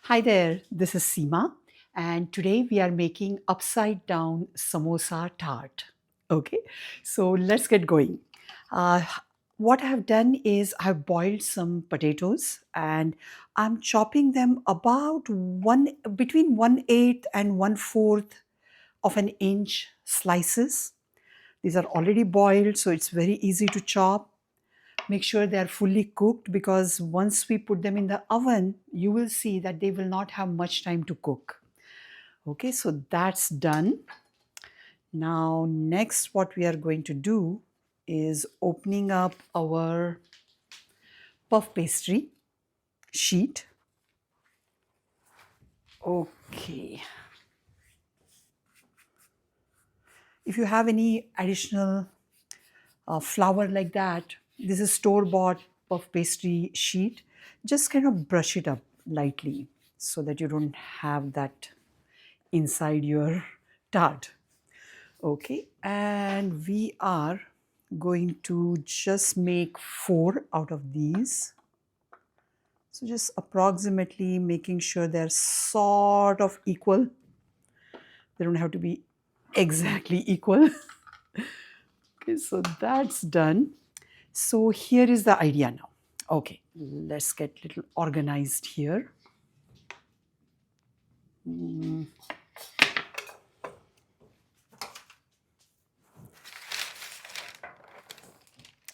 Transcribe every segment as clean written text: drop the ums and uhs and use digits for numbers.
Hi there, this is Seema, and today we are making Upside Down Samosa Tart. Okay, so let's get going. Uh, what I have done is I've boiled some potatoes and I'm chopping them about one between 1/8 and 1/4 of an inch slices. These are already boiled, so it's very easy to chop. Make sure they are fully cooked because once we put them in the oven, you will see that they will not have much time to cook. Okay, so that's done. Now, next, what we are going to do is opening up our puff pastry sheet. Okay, if you have any additional flour like that, this is store bought puff pastry sheet, just kind of brush it up lightly so that you don't have that inside your tart. Okay, and we are going to just make 4 out of these. So just approximately making sure they're sort of equal. They don't have to be exactly equal. Okay, so that's done. So here is the idea now. Okay, let's get a little organized here.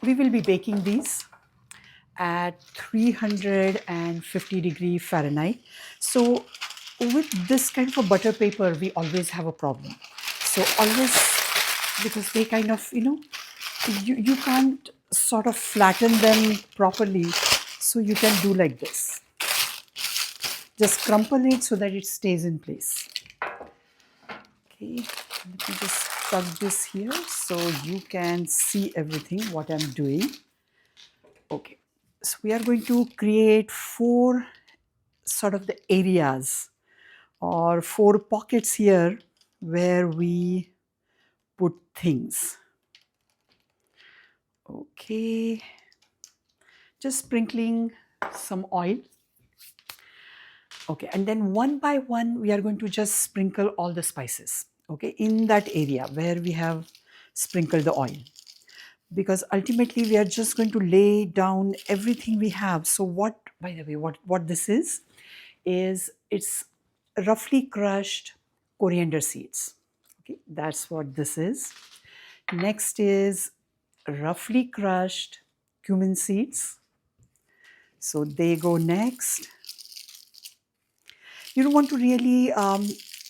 We will be baking these at 350 Fahrenheit. So with this kind of a butter paper, we always have a problem. So always, because they kind of, you can't sort of flatten them properly. So you can do like this. Just crumple it so that it stays in place. Okay, let me just tuck this here so you can see everything what I'm doing. Okay, so we are going to create 4 sort of the areas or 4 pockets here where we put things. Okay, just sprinkling some oil. Okay, and then one by one we are going to just sprinkle all the spices, okay, in that area where we have sprinkled the oil, because ultimately we are just going to lay down everything we have. So what, by the way, what this is it's roughly crushed coriander seeds. Okay, that's what this is. Next is roughly crushed cumin seeds. So they go next. You don't want to really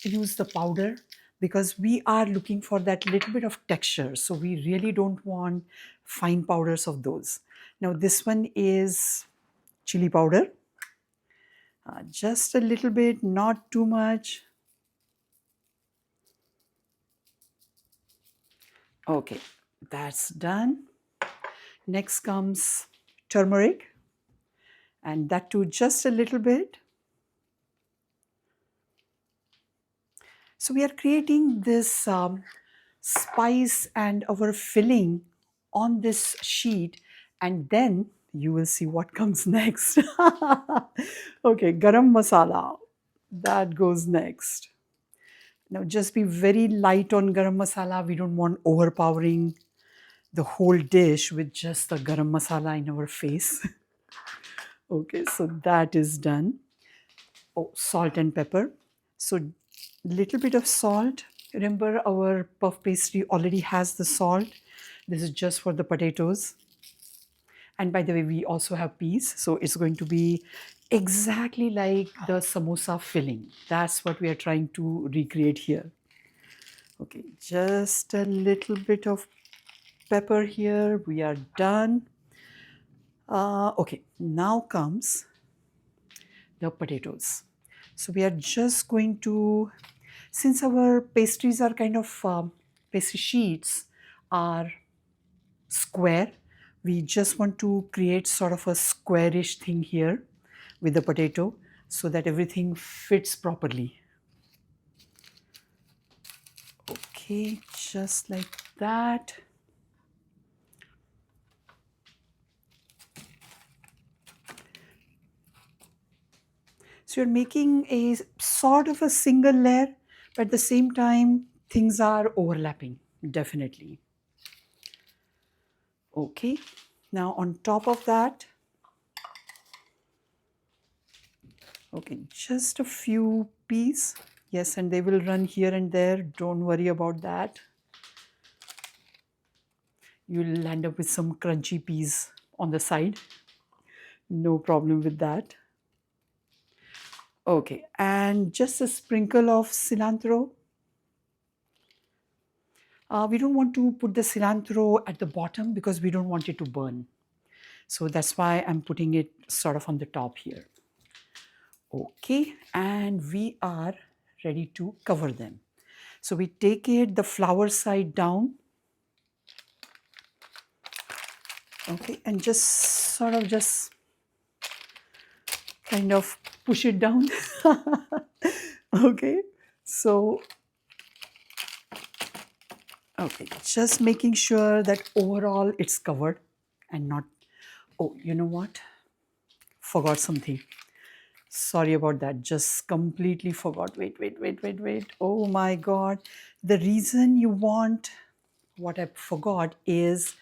use the powder because we are looking for that little bit of texture. So we really don't want fine powders of those. Now this one is chili powder. Just a little bit, not too much. Okay, that's done. Next comes turmeric, and that too just a little bit. So we are creating this spice and our filling on this sheet, and then you will see what comes next. Okay, garam masala, that goes next. Now just be very light on garam masala. We don't want overpowering the whole dish with just the garam masala in our face. Okay, so that is done. Oh, salt and pepper. So little bit of salt. Remember our puff pastry already has the salt. This is just for the potatoes. And by the way, we also have peas. So it's going to be exactly like the samosa filling. That's what we are trying to recreate here. Okay, just a little bit of pepper here. We are done. Okay, now comes the potatoes. So we are just going to, since our pastries are kind of, pastry sheets are square, we just want to create sort of a squarish thing here with the potato so that everything fits properly. Okay, just like that. So you're making a sort of a single layer, but at the same time, things are overlapping, definitely. Okay, now on top of that, okay, just a few peas. Yes, and they will run here and there. Don't worry about that. You'll end up with some crunchy peas on the side. No problem with that. Okay, and just a sprinkle of cilantro. We don't want to put the cilantro at the bottom because we don't want it to burn. So that's why I'm putting it sort of on the top here. Okay, and we are ready to cover them. So we take it the flour side down. Okay, and just sort of just kind of push it down. Okay, so okay, just making sure that overall it's covered and not, oh, you know what? Forgot something. Sorry about that. Just completely forgot. Wait. Oh my God. The reason you want what I forgot is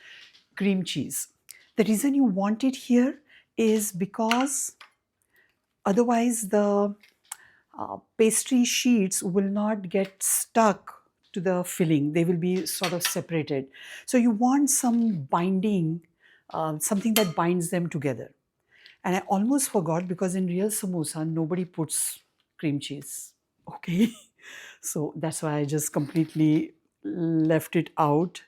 cream cheese. The reason you want it here is because otherwise the pastry sheets will not get stuck to the filling. They will be sort of separated. So you want some binding, something that binds them together. And I almost forgot because in real samosa, nobody puts cream cheese. Okay. So that's why I just completely left it out.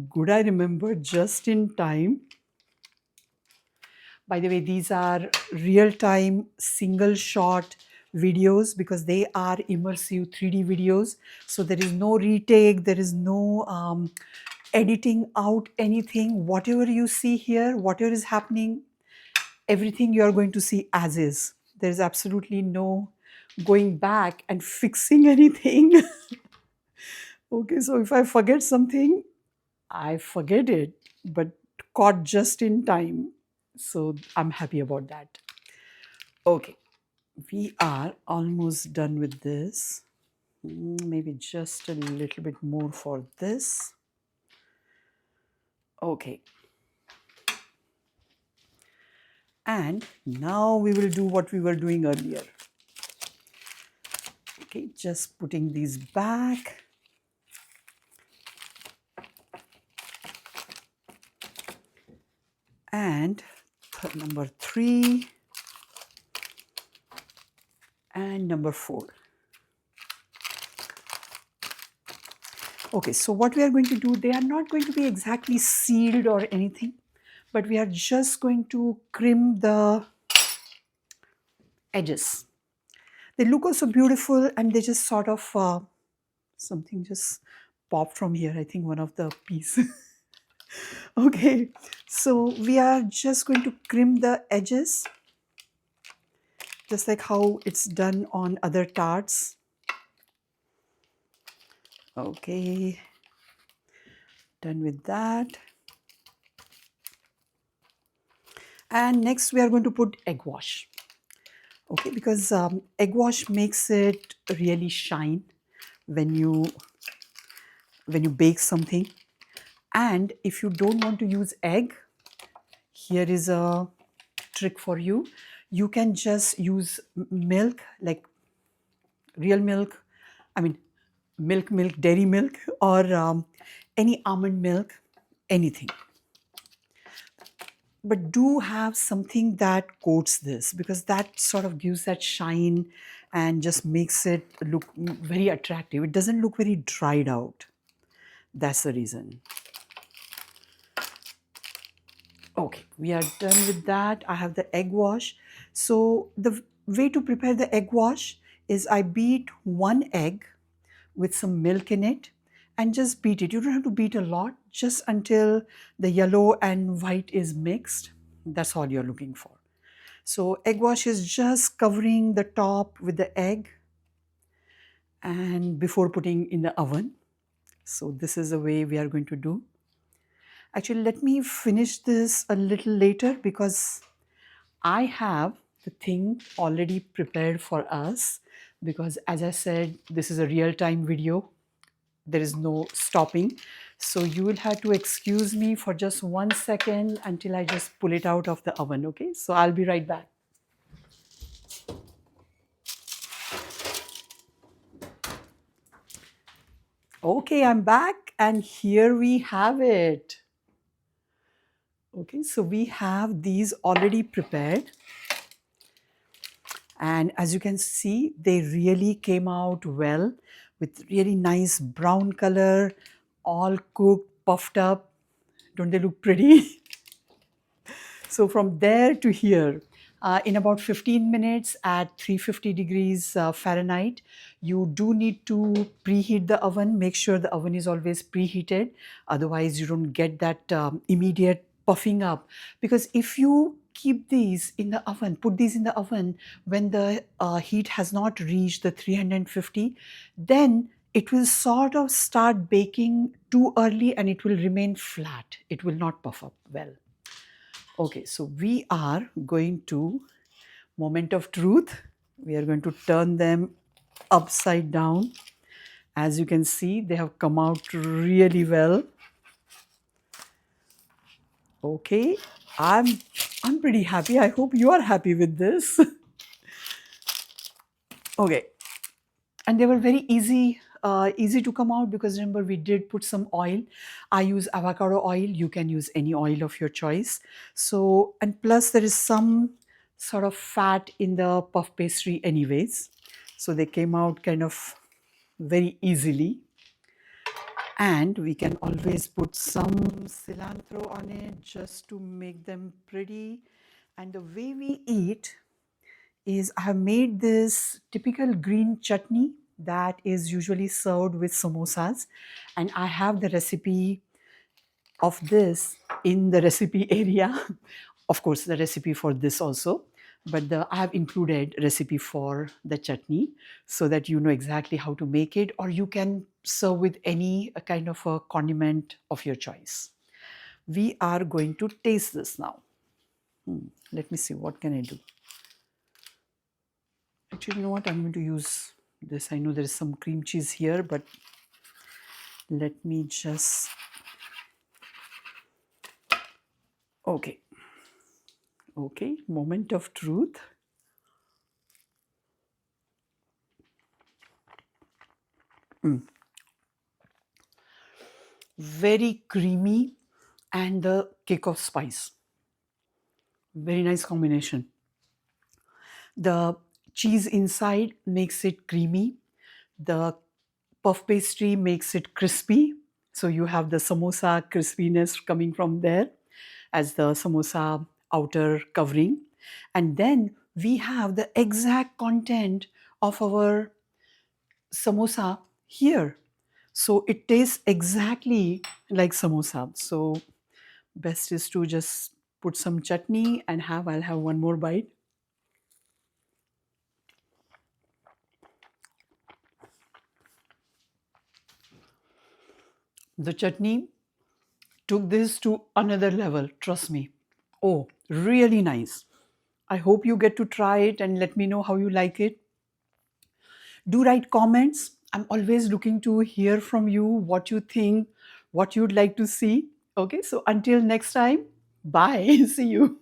Good, I remember just in time. By the way, these are real time single shot videos because they are immersive 3D videos. So there is no retake, there is no editing out anything. Whatever you see here, whatever is happening, everything you are going to see as is. There is absolutely no going back and fixing anything. Okay, so if I forget something, I forget it, but caught just in time. So I'm happy about that. Okay, we are almost done with this. Maybe just a little bit more for this. Okay. And now we will do what we were doing earlier. Okay, just putting these back. And number 3 and number 4. Okay, so what we are going to do, they are not going to be exactly sealed or anything, but we are just going to crimp the edges. They look also beautiful and they just sort of, something just popped from here, I think one of the pieces. Okay, so we are just going to crimp the edges, just like how it's done on other tarts. Okay, done with that. And next we are going to put egg wash. Okay, because egg wash makes it really shine when you bake something. And if you don't want to use egg, here is a trick for you. You can just use milk, like real milk, I mean milk, dairy milk, or any almond milk, anything. But do have something that coats this because that sort of gives that shine and just makes it look very attractive. It doesn't look very dried out. That's the reason. Okay, we are done with that. I have the egg wash. So the way to prepare the egg wash is I beat one egg with some milk in it and just beat it. You don't have to beat a lot, just until the yellow and white is mixed. That's all you're looking for. So egg wash is just covering the top with the egg and before putting in the oven. So this is the way we are going to do. Actually, let me finish this a little later because I have the thing already prepared for us, because as I said, this is a real-time video. There is no stopping. So you will have to excuse me for just 1 second until I just pull it out of the oven, okay? So I'll be right back. Okay, I'm back and here we have it. Okay, so we have these already prepared. And as you can see, they really came out well with really nice brown color, all cooked, puffed up. Don't they look pretty? So from there to here, in about 15 minutes at 350 degrees Fahrenheit, you do need to preheat the oven. Make sure the oven is always preheated. Otherwise, you don't get that immediate puffing up. Because if you keep these in the oven, put these in the oven when the heat has not reached the 350, then it will sort of start baking too early and it will remain flat. It will not puff up well. Okay, so we are going to moment of truth. We are going to turn them upside down. As you can see, they have come out really well. Okay, I'm pretty happy. I hope you are happy with this. Okay, and they were very easy to come out because remember we did put some oil. I use avocado oil. You can use any oil of your choice. So, and plus there is some sort of fat in the puff pastry anyways, so they came out kind of very easily. And we can always put some cilantro on it just to make them pretty. And the way we eat is I have made this typical green chutney that is usually served with samosas, and I have the recipe of this in the recipe area. Of course, the recipe for this also, but I have included recipe for the chutney so that you know exactly how to make it, or you can serve with any kind of a condiment of your choice. We are going to taste this now. Let me see, what can I do? Actually, you know what? I'm going to use this. I know there is some cream cheese here, but let me just... Okay. Okay, moment of truth. Very creamy and the kick of spice. Very nice combination. The cheese inside makes it creamy. The puff pastry makes it crispy. So you have the samosa crispiness coming from there as the samosa outer covering. And then we have the exact content of our samosa here. So it tastes exactly like samosa. So best is to just put some chutney and I'll have one more bite. The chutney took this to another level, trust me. Oh, really nice. I hope you get to try it and let me know how you like it. Do write comments. I'm always looking to hear from you what you think, what you'd like to see. Okay, so until next time, bye. See you.